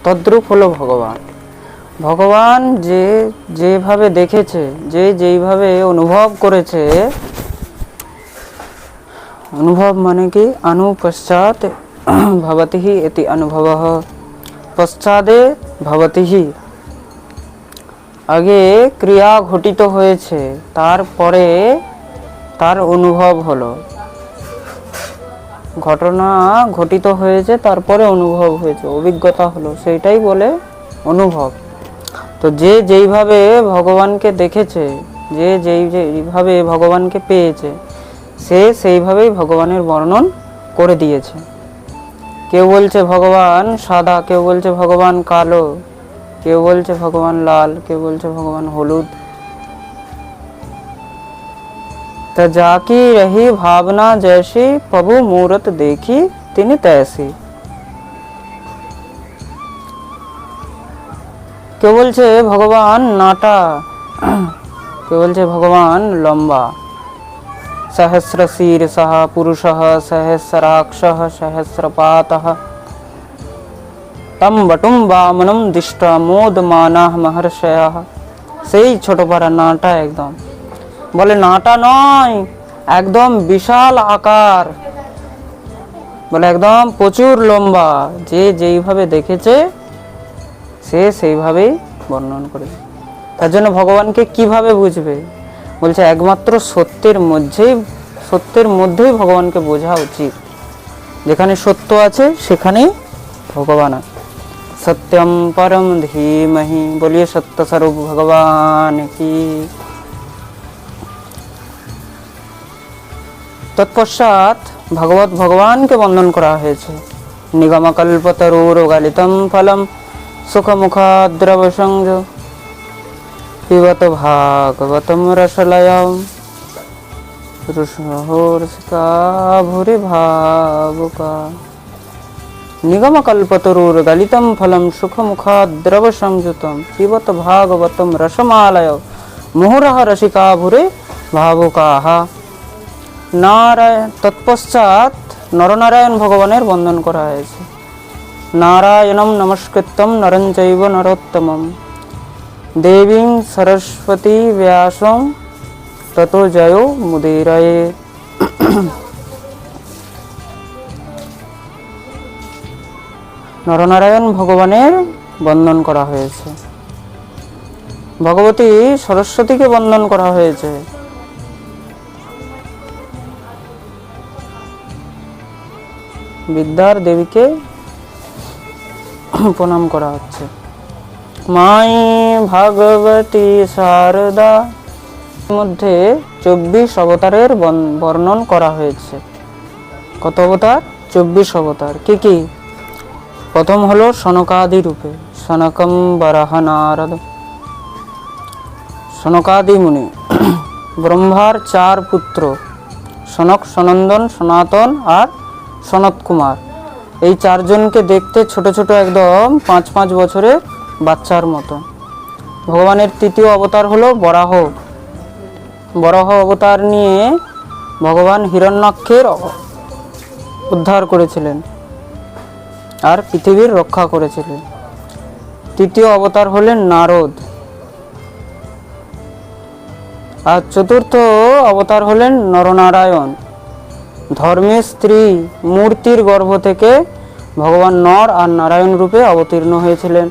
তদ্রূপ হলো ভগবান। ভগবান যে যেভাবে দেখেছে, যে যেইভাবে অনুভব করেছে, অনুভব মানে কি অনুপশ্চাৎ ভবতিহি ইতি অনুভবঃ, পশ্চাদে ভবতিহি, আগে ক্রিয়া ঘটিত হয়েছে, তারপরে তার অনুভব হলো। ঘটনা ঘটিত হয়েছে, তারপরে অনুভব হয়েছে, অভিজ্ঞতা হলো, সেইটাই বলে অনুভব। তো যে যেইভাবে ভগবানকে দেখেছে, যে যেইভাবে ভগবানকে পেয়েছে, সে সেইভাবেই ভগবানের বর্ণন করে দিয়েছে। কেউ বলছে ভগবান সাদা, কেউ বলছে ভগবান কালো, কেউ বলছে ভগবান লাল, কেউ বলছে ভগবান হলুদ। তা যাকি রহি ভাবনা জৈসি, প্রভু মূরত দেখি তিনি তৈসি। কেউ বলছে ভগবান নাটা, কেউ বলছে ভগবান লম্বা। सहस्र शीर्षः पुरुषः सहस्राक्षः सहस्रपातः तम बटुम वामनम दृष्ट्वा मोदमानाः महर्षयः। সেই ছোট পারা নাটা, একদম বলে নাটা নয়, একদম বিশাল আকার, বলে একদম প্রচুর লম্বা। যে যেইভাবে দেখেছে সে সেইভাবেই বর্ণন করে। তার জন্য ভগবানকে কিভাবে বুঝবে? বলছে একমাত্র সত্যের মধ্যেই ভগবানকে বোঝা উচিত। যেখানে সত্য আছে সেখানেই ভগবান আছে। সত্যম পরম ধীমহি, বলিয়ে সত্য স্বরূপ ভগবান কি। তৎপশ্চাৎ ভগবানকে বন্দন করা হয়েছে। নিগমকল্পতরুর্গলিতম ফলম সুখমুখাদ্রব সংয পিবত ভাগবতম রসলয়ম রসিকা ভুরি ভাবুকা। নিগমকল্পতরুর্গলিতম ফলম সুখমুখাদ্রব সংযুতম পিবত ভাগবতম রসমালয় মুহুরঃ রসিকা ভুরি ভাবুকাঃ। নারায়ণ, তৎপশ্চাৎ নরনারায়ণ ভগবানের বন্দন করা হয়েছে। নারায়ণম নমস্কৃত্যম নরং চৈব নরোত্তমম দেবীং সরস্বতী ব্যাসং ততো জয়ো মুদীরয়ে। নরনারায়ণ ভগবানের বন্দন করা হয়েছে। ভগবতী সরস্বতীকে বন্দন করা হয়েছে। বিদ্যার দেবীকে প্রণাম করা হচ্ছে। মাই ভাগবতী শারদা মধ্যে 24 অবতারের বর্ণন করা হয়েছে। কত অবতার? 24 অবতার। কি কি? প্রথম হলো সনকাদি রূপে, সনকম বরাহ নারদ। সনকাদি মুনি, ব্রহ্মার 4 পুত্র, সনক, সনন্দন, সনাতন আর সনত কুমার। এই 4 জনকে দেখতে ছোট ছোট, একদম 5-5 বছরের বাচ্চার মতো। ভগবানের তৃতীয় অবতার হলো বরাহ। বরাহ অবতার নিয়ে ভগবান হিরণ্যাক্ষের উদ্ধার করেছিলেন আর পৃথিবীর রক্ষা করেছিলেন। তৃতীয় অবতার হলেন নারদ। আর চতুর্থ অবতার হলেন নরনারায়ণ। ধর্মের স্ত্রী মূর্তির গর্ভ থেকে ভগবান নর আর নারায়ণ রূপে অবতীর্ণ হয়েছিলেন।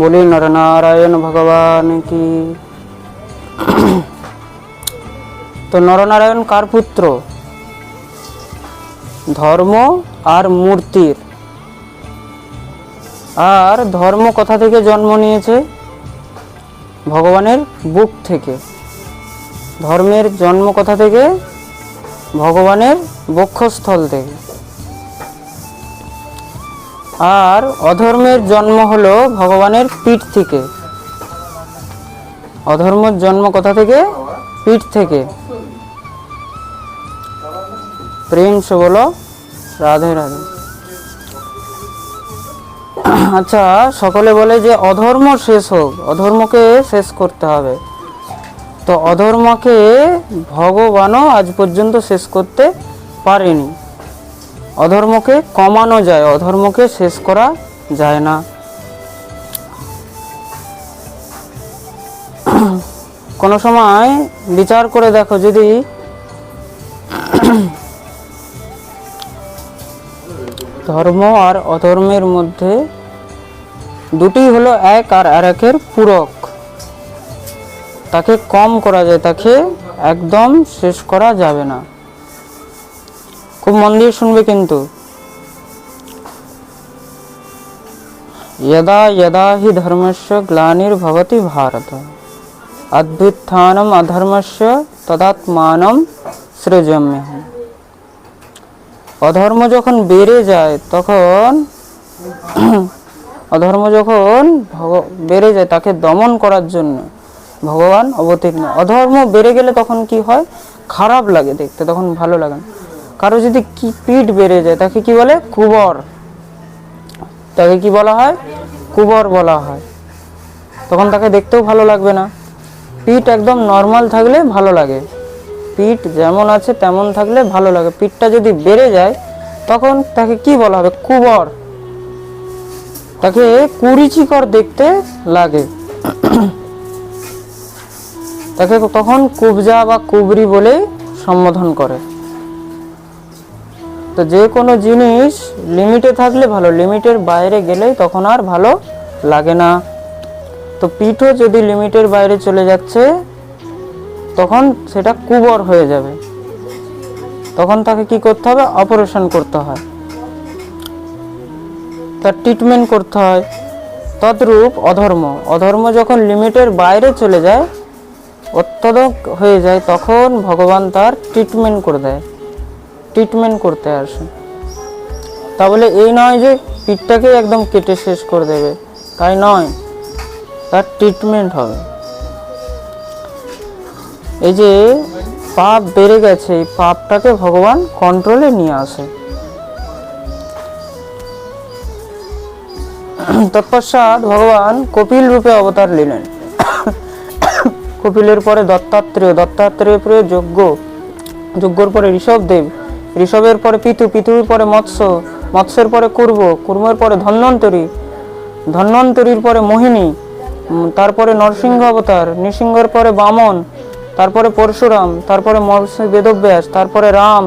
বলি নরনারায়ণ ভগবান কি। তো নরনারায়ণ কার পুত্র? ধর্ম আর মূর্তির। আর ধর্ম কোথা থেকে জন্ম নিয়েছে? ভগবানের বুক থেকে। ধর্মের জন্ম কোথা থেকে? ভগবানের বক্ষস্থল থেকে। আর অধর্মের জন্ম হলো ভগবানের পিঠ থেকে। অধর্মের জন্ম কোথা থেকে? পিঠ থেকে। প্রেম সে বলো রাধে রাধে। আচ্ছা, সকলে বলে যে অধর্ম শেষ হোক, অধর্মকে শেষ করতে হবে। তো অধর্মকে ভগবানও আজ পর্যন্ত শেষ করতে পারেনি। অধর্মকে কমানো যায়, অধর্মকে শেষ করা যায় না। কোনো সময় বিচার করে দেখো, যদি ধর্ম আর অধর্মের মধ্যে দুটি হলো এক আর একের পূরক, তাকে কম করা যায়, তাকে একদম শেষ করা যাবে না। খুব মন দিয়ে শুনবে কিন্তু। यदा यदा हि धर्मस्य ग्लानिर्भवति भारत अभ्युत्थानम अधर्मस्य तदात्मानं सृजाम्यहम्। অধর্ম যখন বেড়ে যায় তখন অধর্ম যখন বেড়ে যায় তাকে দমন করার জন্য ভগবান অবতীর্ণ। অধর্ম বেড়ে গেলে তখন কি হয়? খারাপ লাগে দেখতে, তখন ভালো লাগে না। কারো যদি কি পিঠ বেড়ে যায় তাকে কি বলে? কুবর। তাকে কি বলা হয়? কুবর বলা হয়। তখন তাকে দেখতেও ভালো লাগবে না। পিঠ একদম নর্মাল থাকলে ভালো লাগে, পিঠ যেমন আছে তেমন থাকলে ভালো লাগে। পিঠটা যদি বেড়ে যায় তখন তাকে কি বলা হবে? কুবর। তাকে কুরুচিকর দেখতে লাগে, তাকে তখন কুবজা বা কুবরি বলে সম্বোধন করে। তো যে কোনো জিনিস লিমিটে থাকলে ভালো, লিমিটের বাইরে গেলেই তখন আর ভালো লাগে না। তো পিঠও যদি লিমিটের বাইরে চলে যাচ্ছে তখন সেটা কুবর হয়ে যাবে, তখন তাকে কি করতে হবে? অপারেশন করতে হয়, তার ট্রিটমেন্ট করতে হয়। তদ্রূপ অধর্ম, অধর্ম যখন লিমিটের বাইরে চলে যায়, অত্যধিক হয়ে যায়, তখন ভগবান তার ট্রিটমেন্ট করে দেয়, ট্রিটমেন্ট করতে আসে। তা বলে এই নয় যে পিঠটাকে একদম কেটে শেষ করে দেবে, তাই নয়, তার ট্রিটমেন্ট হবে। এই যে পাপ বেড়ে গেছে, এই পাপটাকে ভগবান কন্ট্রোলে নিয়ে আসে। তৎপশ্চাৎ ভগবান কপিল রূপে অবতার নিলেন। কপিলের পরে দত্তাত্রেয়, দত্তাত্রেয়ের পরে যজ্ঞ, যজ্ঞর পরে ঋষভদেব, ঋষভের পরে পিতু, পিতুর পরে মৎস্য, মৎস্যের পরে কুর্ম, কুর্মের পরে ধন্বন্তরী, ধন্বন্তরীর পরে মোহিনী, তারপরে নরসিংহ অবতার, নৃসিংহের পরে বামন, তারপরে পরশুরাম, তারপরে মহর্ষি বেদব্যাস, তারপরে রাম,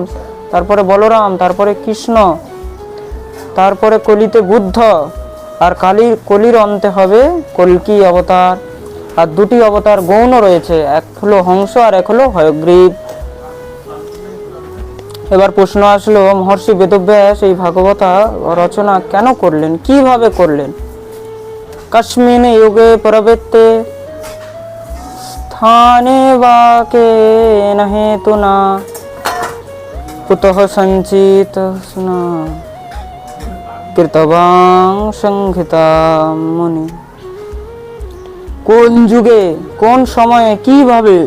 তারপরে বলরাম, তারপরে কৃষ্ণ, তারপরে কলিতে বুদ্ধ, আর কলির অন্তে হবে কল্কি অবতার। আর দুটি অবতার গৌণ রয়েছে, এক হলো হংস আর এক হলো হয়গ্রীব। এবার প্রশ্ন আসলো, মহর্ষি বেদব্যাস এই ভাগবত রচনা কেন করলেন, কিভাবে করলেন? কস্মিন যুগে প্রবৃত্তে স্থানে বা কেন হেতুনা কুতঃ সঞ্চিতস্না কৃতবাং সংহিতা মুনি। কোন যুগে, কোন সময়ে, কিভাবে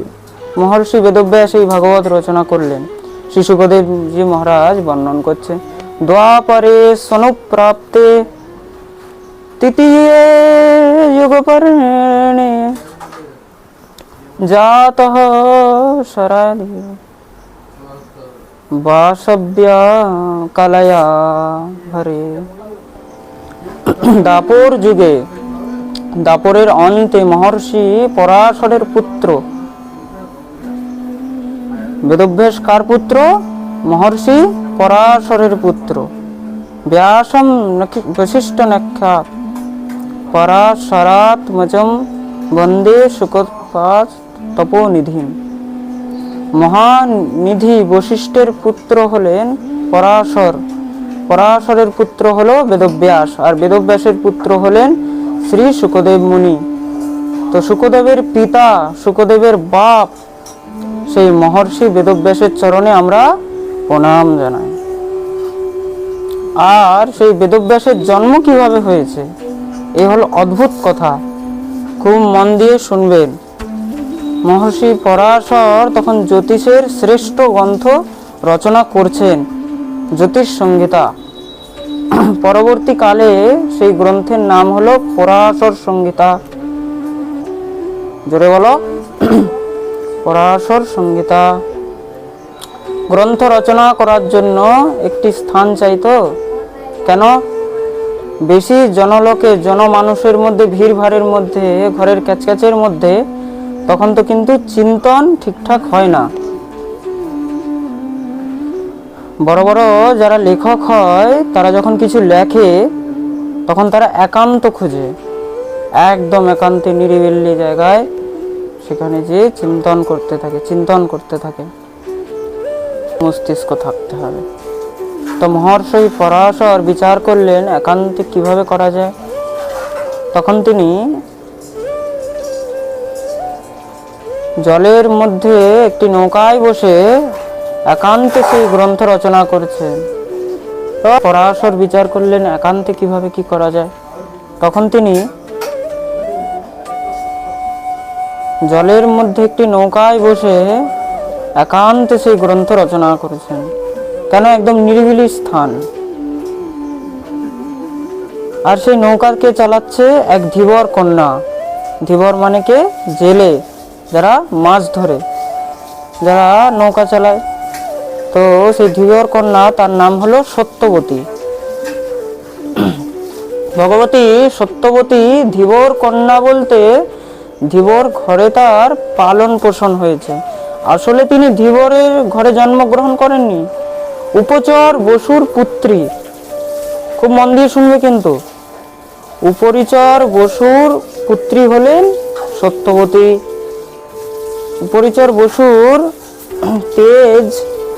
মহর্ষি বেদব্যাস এই ভাগবত রচনা করলেন? শ্রী শুকদেব জি মহারাজ বর্ণন করছে। দ্বাপরে সনুপ্রাপ্তে তৃতীয় যুগপর্ণে জাতঃ শরাদি বাসব্যা কালয়া হরে। দাপর যুগে, দাপরের অন্তে মহর্ষি পরাশরের পুত্র বেদব্যাস কার পুত্র? মহর্ষি পরাশরের পুত্র। ব্যাসম বশিষ্ঠ নখ্যা পরাশরাত্মজম বন্দে শুকোৎপাদ তপোনিধি। মহানিধি বশিষ্ঠের পুত্র হলেন পরাশর, পরাশরের পুত্র হলো বেদব্যাস, আর বেদব্যাসের পুত্র হলেন শ্রী শুকদেব মুনি। তো শুকদেবের পিতা, শুকদেবের বাপ সেই মহর্ষি বেদব্যাসের চরণে আমরা প্রণাম জানাই। আর সেই বেদব্যাসের জন্ম কিভাবে হয়েছে, এ হলো অদ্ভুত কথা, খুব মন দিয়ে শুনবেন। মহর্ষি পরাশর তখন জ্যোতিষের শ্রেষ্ঠ গ্রন্থ রচনা করছেন, জ্যোতিষ সংহিতা। পরবর্তীকালে সেই গ্রন্থের নাম হলো পরাশর সংহিতা। জোরে বলো, পরাশর সংহিতা। গ্রন্থ রচনা করার জন্য একটি স্থান চাইতো, কেন? বেশি জনলোকে, জনমানুষের মধ্যে, ভিড় ভাড়ের মধ্যে, ঘরের ক্যাচক্যাচের মধ্যে তখন তো কিন্তু চিন্তন ঠিকঠাক হয় না। বড় বড় যারা লেখক হয় তারা যখন কিছু লেখে তখন তারা একান্ত খোঁজে, একদম একান্তে নিরিবিলি জায়গায় সেখানে যে চিন্তন করতে থাকে, মস্তিষ্ক থাকতে হবে। তো মহর্ষি পরাশর বিচার করলেন একান্তে কিভাবে করা যায়। তখন তিনি জলের মধ্যে একটি নৌকায় বসে একান্তে সেই গ্রন্থ রচনা করেছেন। তো পরাশর বিচার করলেন একান্তে কিভাবে কি করা যায়। তখন তিনি জলের মধ্যে একটি নৌকায় বসে একান্তে সেই গ্রন্থ রচনা করেছেন। কেন? একদম নিরিবিলি স্থান। আর সেই নৌকাকে চালাচ্ছে এক ধীবর কন্যা। ধীবর মানে কে? জেলে, যারা মাছ ধরে, যারা নৌকা চালায়। তো সেই ধীবর কন্যা, তার নাম হলো সত্যবতী। ভগবতী সত্যবতী ধীবর কন্যা বলতে ধীবর ঘরে তার পালন পোষণ হয়েছে। আসলে তিনি ধীবরের ঘরে জন্মগ্রহণ করেননি, উপচর বসুর পুত্রী। খুব মন দিয়ে শুনবে কিন্তু, উপরিচর বসুর পুত্রী হলেন সত্যবতী। উপরিচর বসুর তেজ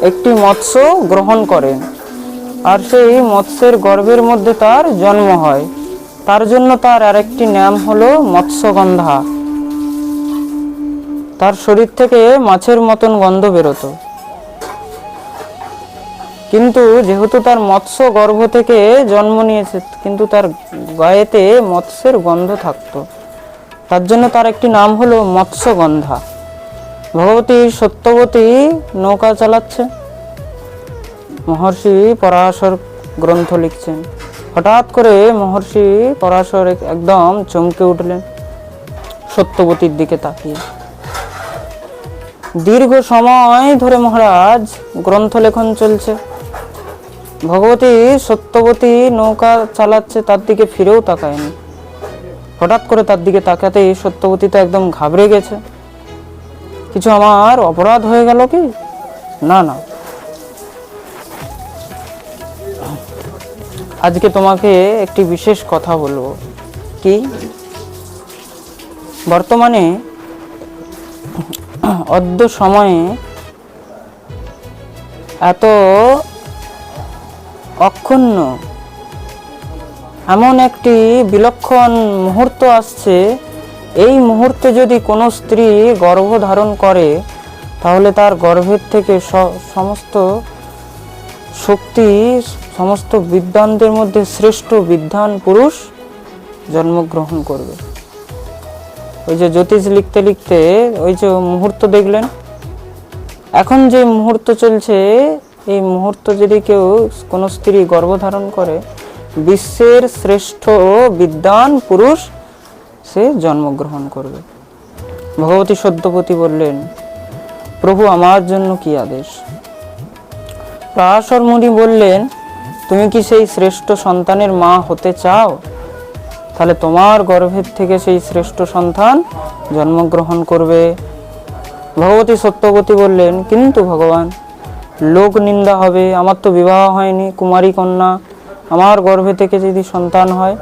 একটি মৎস্য গ্রহণ করেন, আর সেই মৎস্যের গর্ভের মধ্যে তার জন্ম হয়। তার জন্য তার আরেকটি নাম হলো মৎস্যগন্ধা। তার শরীর থেকে মাছের মতন গন্ধ বেরোতো, কিন্তু যেহেতু তার মৎস্য গর্ভ থেকে জন্ম নিয়েছে, কিন্তু তার গায়েতে মৎস্যের গন্ধ থাকতো, তার জন্য তার একটি নাম হলো মৎস্যগন্ধা। ভগবতী সত্যবতী নৌকা চালাচ্ছে, মহর্ষি পরাশর গ্রন্থ লিখছেন। হঠাৎ করে মহর্ষি পরাশর একদম চমকে উঠলেন সত্যবতীর দিকে তাকিয়ে। দীর্ঘ সময় ধরে মহারাজ গ্রন্থ লেখন চলছে, ভগবতী সত্যবতী নৌকা চালাচ্ছে, তার দিকে ফিরেও তাকায়নি। হঠাৎ করে তার দিকে তাকাতেই সত্যবতী তো একদম ঘাবড়ে গেছে। কিছু আমার অপরাধ হয়ে গেল কি? না না, আজকে তোমাকে একটি বিশেষ কথা বলবো। কি? বর্তমানে অদ্য সময়ে এত অক্ষুণ্ণ এমন একটি বিলক্ষণ মুহূর্ত আসছে, এই মুহূর্তে যদি কোনো স্ত্রী গর্ভ ধারণ করে তাহলে তার গর্ভের থেকে সমস্ত শক্তি, সমস্ত বিদ্বানদের মধ্যে শ্রেষ্ঠ বিদ্বান পুরুষ জন্মগ্রহণ করবে। ওই যে জ্যোতিষ লিখতে লিখতে ওই যে মুহূর্ত দেখলেন, এখন যে মুহূর্ত চলছে, এই মুহূর্ত যদি কেউ কোনো স্ত্রী গর্ভধারণ করে, বিশ্বের শ্রেষ্ঠ বিদ্বান পুরুষ সে জন্মগ্রহণ করবে। ভগবতী সত্যবতী বললেন, প্রভু আমার জন্য কি আদেশ? পরাশর মুনি বললেন, তুমি কি সেই শ্রেষ্ঠ সন্তানের মা হতে চাও? তাহলে তোমার গর্ভের থেকে সেই শ্রেষ্ঠ সন্তান জন্মগ্রহণ করবে। ভগবতী সত্যবতী বললেন, কিন্তু ভগবান, লোক নিন্দা হবে, আমার তো বিবাহ হয়নি, কুমারী কন্যা, আমার গর্ভে থেকে যদি সন্তান হয়,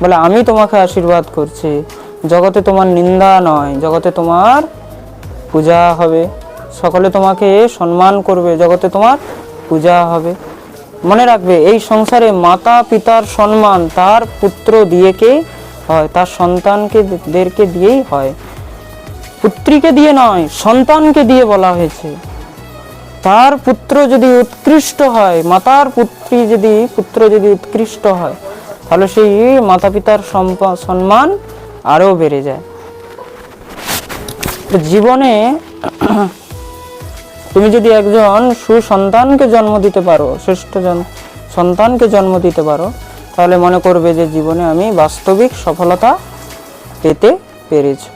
বলে আমি তোমাকে আশীর্বাদ করছি, জগতে তোমার নিন্দা নয়, জগতে তোমার পূজা হবে, সকলে তোমাকে সম্মান করবে, জগতে তোমার পূজা হবে। মনে রাখবে, এই সংসারে মাতা পিতার সম্মান তার পুত্র দিয়েকে হয়, তার সন্তানকে দিয়েই হয়, পুত্রীকে দিয়ে নয়, সন্তানকে দিয়ে বলা হয়েছে। তার পুত্র যদি উৎকৃষ্ট হয়, মাতার পুত্র যদি উৎকৃষ্ট হয়, তাহলে সেই মাতা পিতার সম্মান আরো বেড়ে যায়। জীবনে তুমি যদি একজন সুসন্তানকে জন্ম দিতে পারো, শ্রেষ্ঠ সন্তানকে জন্ম দিতে পারো, তাহলে মনে করবে যে জীবনে আমি বাস্তবিক সফলতা পেতে পেরেছি।